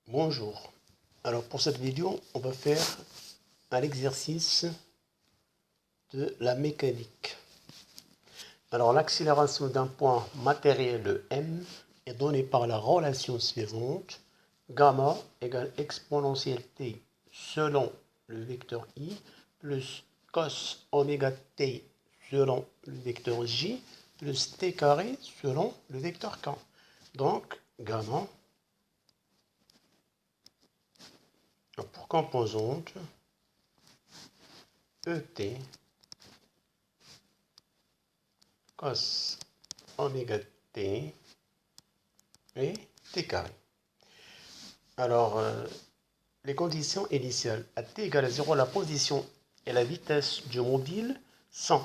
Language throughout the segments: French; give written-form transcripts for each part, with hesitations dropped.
Bonjour. Alors pour cette vidéo, on va faire un exercice de la mécanique. Alors l'accélération d'un point matériel M est donnée par la relation suivante. Gamma égale exponentielle t selon le vecteur I plus cos oméga t selon le vecteur J plus t carré selon le vecteur K. Donc gamma pour composante ET cos oméga t et t carré. Alors, les conditions initiales. À t égale à 0, la position et la vitesse du mobile sont.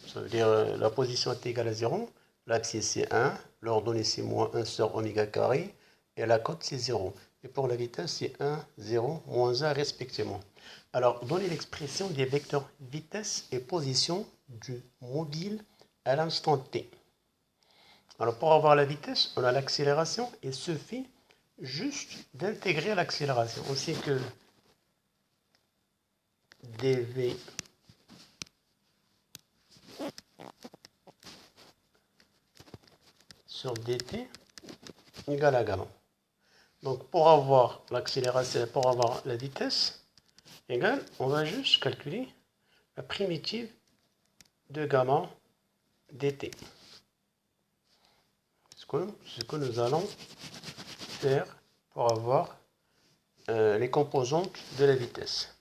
Ça veut dire la position à t égale à 0, l'axe c'est 1, l'ordonnée c'est moins 1 sur oméga carré, et la cote c'est 0. Et pour la vitesse c'est 1, 0, moins 1 respectivement. Alors, donnez l'expression des vecteurs vitesse et position du mobile à l'instant t. Alors pour avoir la vitesse, on a l'accélération et il suffit juste d'intégrer l'accélération. On sait que dv sur dt égale à gamma. Donc pour avoir l'accélération et pour avoir la vitesse égale, on va juste calculer la primitive de gamma dt. Ce que nous allons faire pour avoir les composantes de la vitesse.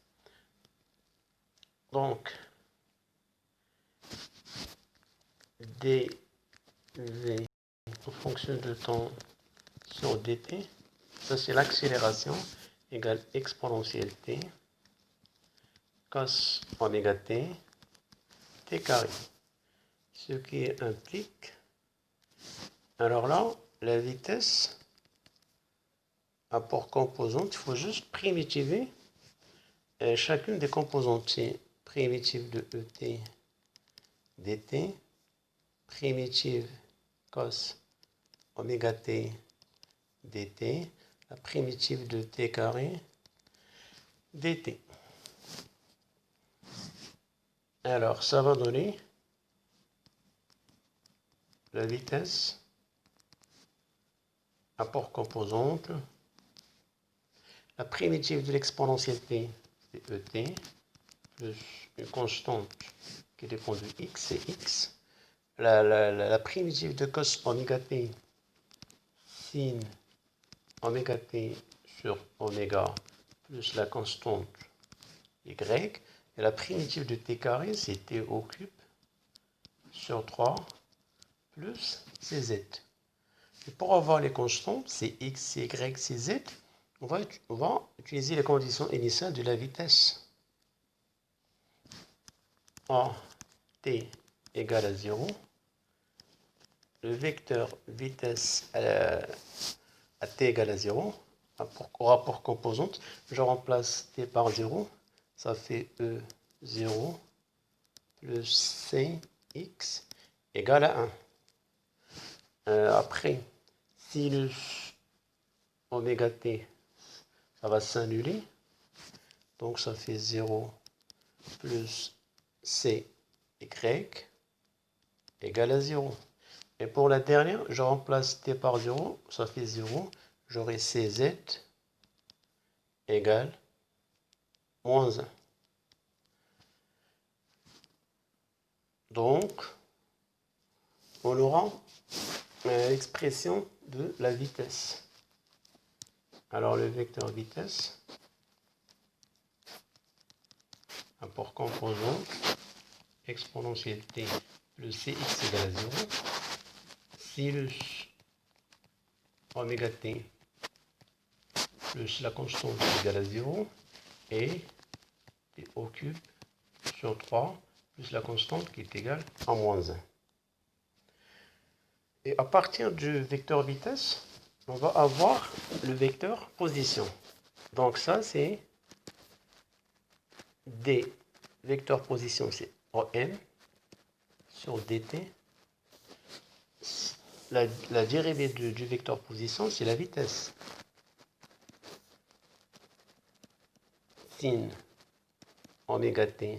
Donc, dv en fonction de temps sur dt, ça c'est l'accélération, égale exponentielle t, cos oméga t, t carré. Ce qui implique, alors là, la vitesse a pour composante, il faut juste primitiver chacune des composantes. C'est primitive de et dt, primitive cos oméga t dt, la primitive de t carré dt. Alors, ça va donner la vitesse a pour composante la primitive de l'exponentielle t, c'est et, plus une constante qui dépend de x, c'est x. La primitive de cos oméga t, sin oméga t sur oméga, plus la constante y. Et la primitive de t carré, c'est t au cube sur 3 plus cz. Et pour avoir les constantes, c'est x, c'est y, c'est z, on va utiliser les conditions initiales de la vitesse. A t égale à 0. Le vecteur vitesse à t égale à 0 aura pour composante, je remplace t par 0, ça fait E0 plus Cx égale à 1. Après, sinus oméga t, ça va s'annuler, donc ça fait 0 plus Cy égale à 0. Et pour la dernière, je remplace t par 0, ça fait 0. J'aurai Cz égale moins 1. Donc, on aura l'expression de la vitesse. Alors, le vecteur vitesse a pour composante exponentielle t plus cx égale à 0, sinus oméga t plus la constante égale à 0 et t au cube sur 3 plus la constante qui est égale à moins 1. Et à partir du vecteur vitesse, on va avoir le vecteur position. Donc ça, c'est d vecteur position, c'est OM sur dt. La dérivée du vecteur position, c'est la vitesse. sin oméga t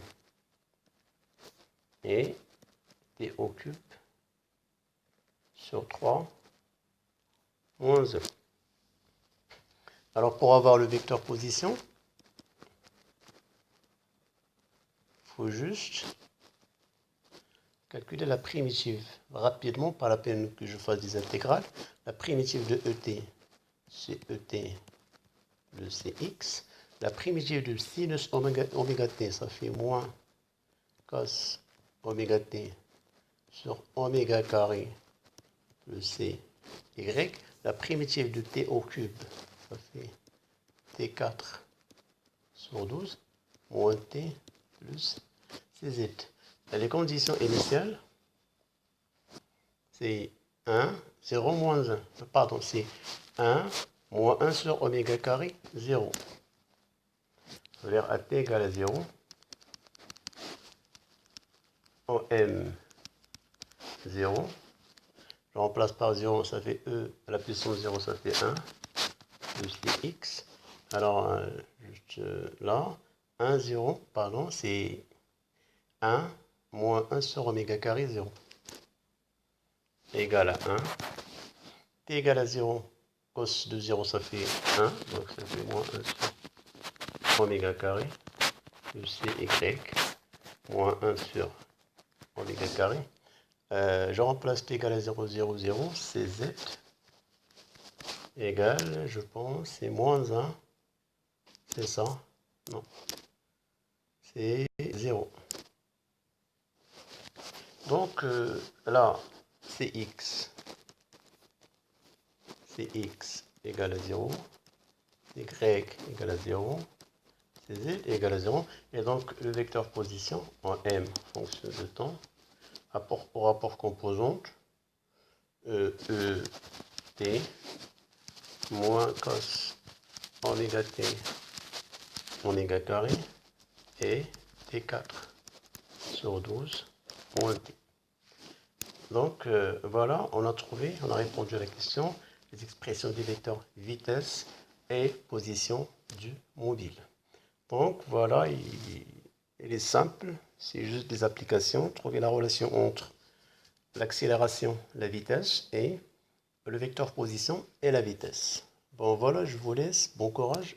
et t au cube sur 3 moins 1. Alors pour avoir le vecteur position, il faut juste calculer la primitive rapidement, pas la peine que je fasse des intégrales. La primitive de ET, c'est ET de CX. La primitive de sinus oméga t, ça fait moins cos oméga t sur oméga carré de CY. La primitive de t au cube, ça fait t4 sur 12 moins t plus cz. Les conditions initiales, c'est 1, 0, moins 1. Pardon, c'est 1, moins 1 sur oméga carré, 0. Ça veut dire à t égale à 0. OM, 0. Je remplace par 0, ça fait E à la puissance 0, ça fait 1. Plus x. Alors, juste là, 1, 0, pardon, c'est 1 moins 1 sur oméga carré, 0. Égale à 1. T égale à 0. Cos de 0, ça fait 1. Donc, ça fait moins 1 sur oméga carré. Plus CY. Moins 1 sur oméga carré. Je remplace T égale à 0, 0, 0. CZ égale, je pense, c'est moins 1. C'est ça? Non. C'est 0. Donc, là, Cx égale à 0, y égale à 0, cz égale à 0, et donc le vecteur position en m fonction de temps, au rapport composante, E, t, moins cos oméga t, oméga carré, et t4 sur 12, moins t. Donc voilà, on a répondu à la question, les expressions des vecteurs vitesse et position du mobile. Donc voilà, il est simple, c'est juste des applications, trouver la relation entre l'accélération, la vitesse, et le vecteur position et la vitesse. Bon voilà, je vous laisse, bon courage.